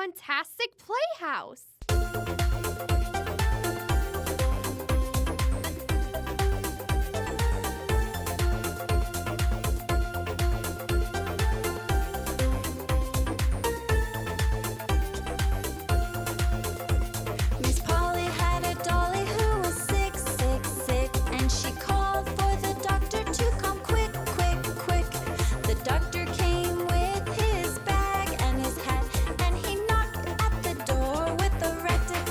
Funtastic Playhouse. Miss Polly had a dolly who was sick, sick, sick, and she called for the doctor to come quick, quick, quick. The doctor came with his bag and his hat, and he knocked at the door with a rat-a-tat-tat.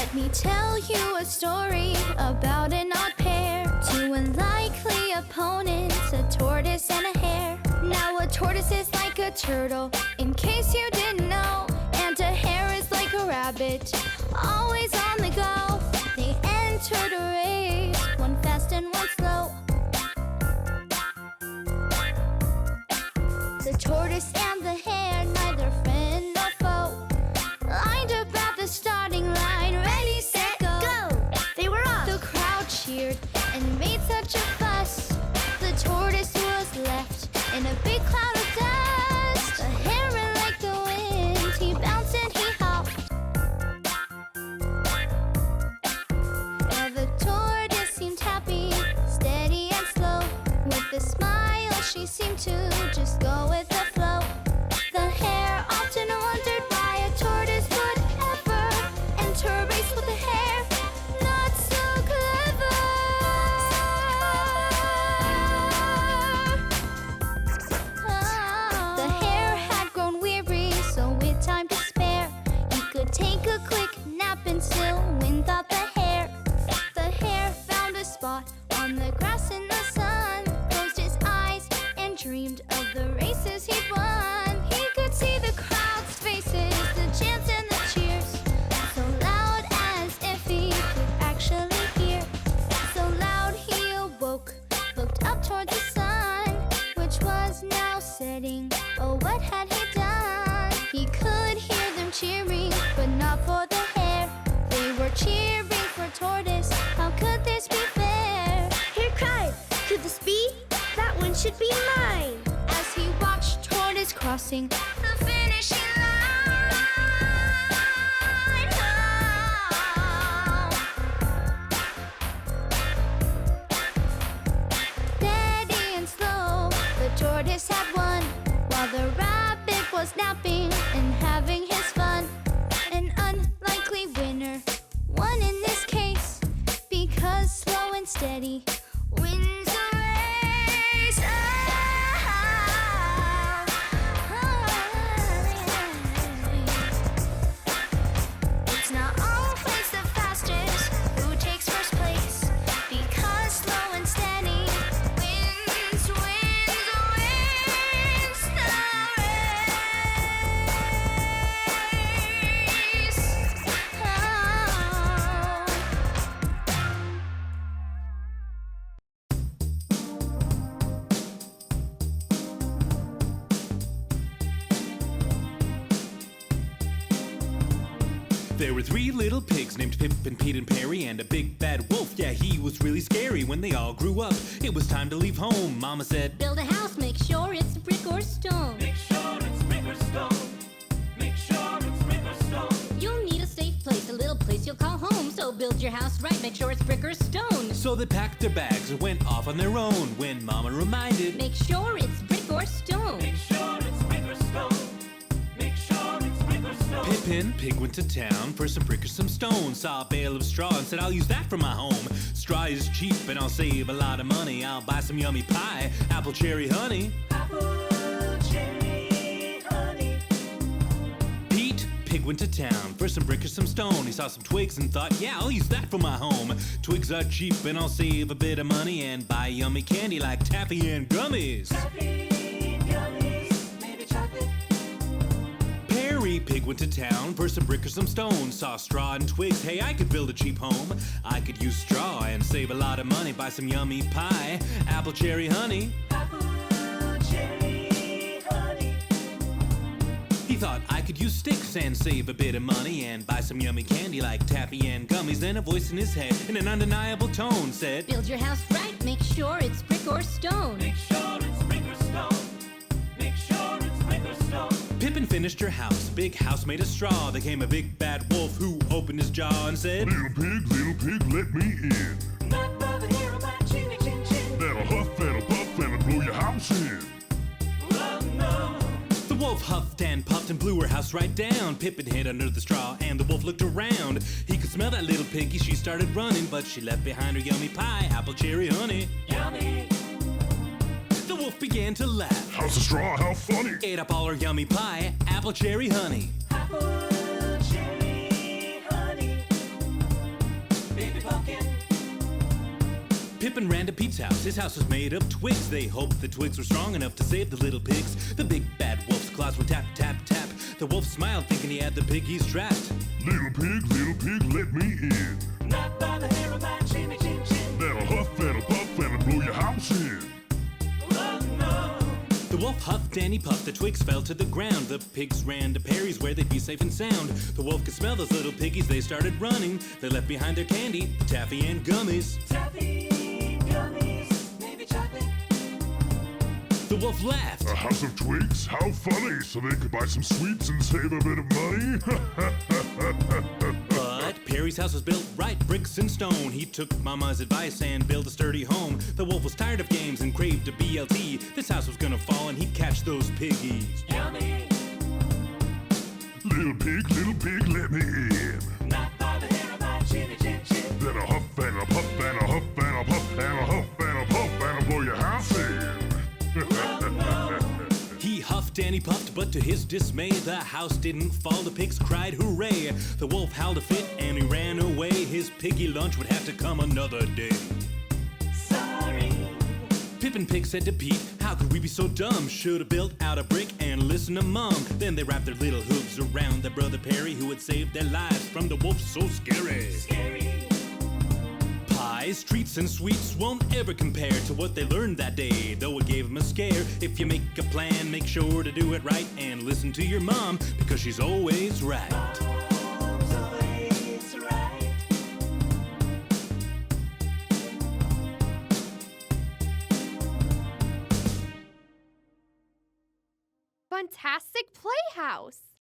Let me tell you a story about an odd pair, two unlikely opponents, a tortoise and a hare. Now a tortoise is like a turtle, in case you didn't know, and a hare is like a rabbit, always on the go. They entered a race, one fast and one slow. The tortoise and the hare, neither friend nor foe, lined up at the starting line, ready, set, go! They were off. The crowd cheered and made such a fuss. The tortoise was left in a big cloud of dust. The hare ran like the wind, he bounced and he hopped. Now the tortoise seemed happy, steady and slow. With a smile she seemed to just go with the flow. The hare often wondered why a tortoise would ever enter a race with a hare. Not so clever. The hare had grown weary, so with time to spare, he could take a quick nap and still win, thought the hare. The hare found a spot on the grass in the sun, closed his eyes and dreamed of the races he'd won. He could see the crowd's faces, the chants and the cheers, so loud as if he could actually hear. So loud he awoke, looked up toward the sun, which was now setting. Oh, what had he done? He could hear them cheering, but not for the hare. They were cheering for Tortoise. How could this be fair? Hare cried, "Could this be? That one should be mine." As he watched Tortoise crossing the finishing line. Steady and slow, the tortoise had won, while the rabbit was napping and having his fun. An unlikely winner, one in this case, because slow and steady wins a race. It's not always the fastest who takes first place, because slow and steady wins the race. There were three little pigs named Pip and Pete and Perry, and a big bad wolf. Yeah, he was really scary. When they all grew up, it was time to leave home. Mama said, build a house, make sure it's brick or stone. Make sure it's brick or stone. Make sure it's brick or stone. You'll need a safe place, a little place you'll call home. So build your house right, make sure it's brick or stone. So they packed their bags and went off on their own. When Mama reminded, make sure it's brick or stone. Make sure it's brick or stone. Make sure it's brick or stone. Pippin, pig went to town for some brick or some stone. Saw a bale of straw and said, I'll use that for my home. Straw is cheap and I'll save a lot of money. I'll buy some yummy pie, apple cherry honey. Apple cherry honey. Pete, pig went to town for some brick or some stone. He saw some twigs and thought, yeah, I'll use that for my home. Twigs are cheap and I'll save a bit of money and buy yummy candy like taffy and gummies. Taffy, gummies, maybe chocolate. Perry, pig went to town for some brick or some stone. Saw straw and twigs, hey, I could build a cheap home. I could use straw and save a lot of money. Buy some yummy pie, apple cherry honey. Apple cherry honey. He thought I could use sticks and save a bit of money and buy some yummy candy like taffy and gummies. Then a voice in his head in an undeniable tone said, build your house right, make sure it's brick or stone. Make sure it's brick or stone. Make sure it's brick or stone. Pippin finished her house, big house made of straw. There came a big bad wolf who opened his jaw and said, little pig, let me in. Not over here on my chinny chin chin. That'll huff and a puff and a blow your house in. Oh no. The wolf huffed and puffed and blew her house right down. Pippin hid under the straw and the wolf looked around. He could smell that little piggy, she started running, but she left behind her yummy pie, apple cherry honey. Yummy. The wolf began to laugh. House of straw, how funny. Ate up all her yummy pie, apple cherry honey. Apple cherry honey. Pippin ran to Pete's house. His house was made of twigs. They hoped the twigs were strong enough to save the little pigs. The big bad wolf's claws were tap, tap, tap. The wolf smiled, thinking he had the piggies trapped. Little pig, let me in. Not by the hair of my chinny chin chin. That'll huff and a puff and a blow your house in. Oh no. The wolf huffed and he puffed, the twigs fell to the ground. The pigs ran to Perry's where they'd be safe and sound. The wolf could smell those little piggies, they started running. They left behind their candy, the taffy and gummies. Taffy, gummies, maybe chocolate. The wolf laughed. A house of twigs? How funny! So they could buy some sweets and save a bit of money? But Perry's house was built right, bricks and stone. He took Mama's advice and built a sturdy home. The wolf was tired of games and craved a BLT. This house was gonna fall and he'd catch those piggies. Yummy. Little pig, let me in. Not by the hair of my chinny chin chin. Then a huff and a puff and a huff and a puff and a huff and a puff and a blow your house in. He huffed and he puffed, but to his dismay, the house didn't fall. The pigs cried hooray. The wolf howled a fit and he ran away. His piggy lunch would have to come another day. Sorry. Pippin Pig said to Pete, how could we be so dumb? Should've built out a brick and listened to Mom. Then they wrapped their little hooves around their brother Perry, who had saved their lives from the wolf so scary. Scary. Pies, treats, and sweets won't ever compare to what they learned that day, though it gave them a scare. If you make a plan, make sure to do it right and listen to your mom, because she's always right. Mom's always right. Funtastic Playhouse.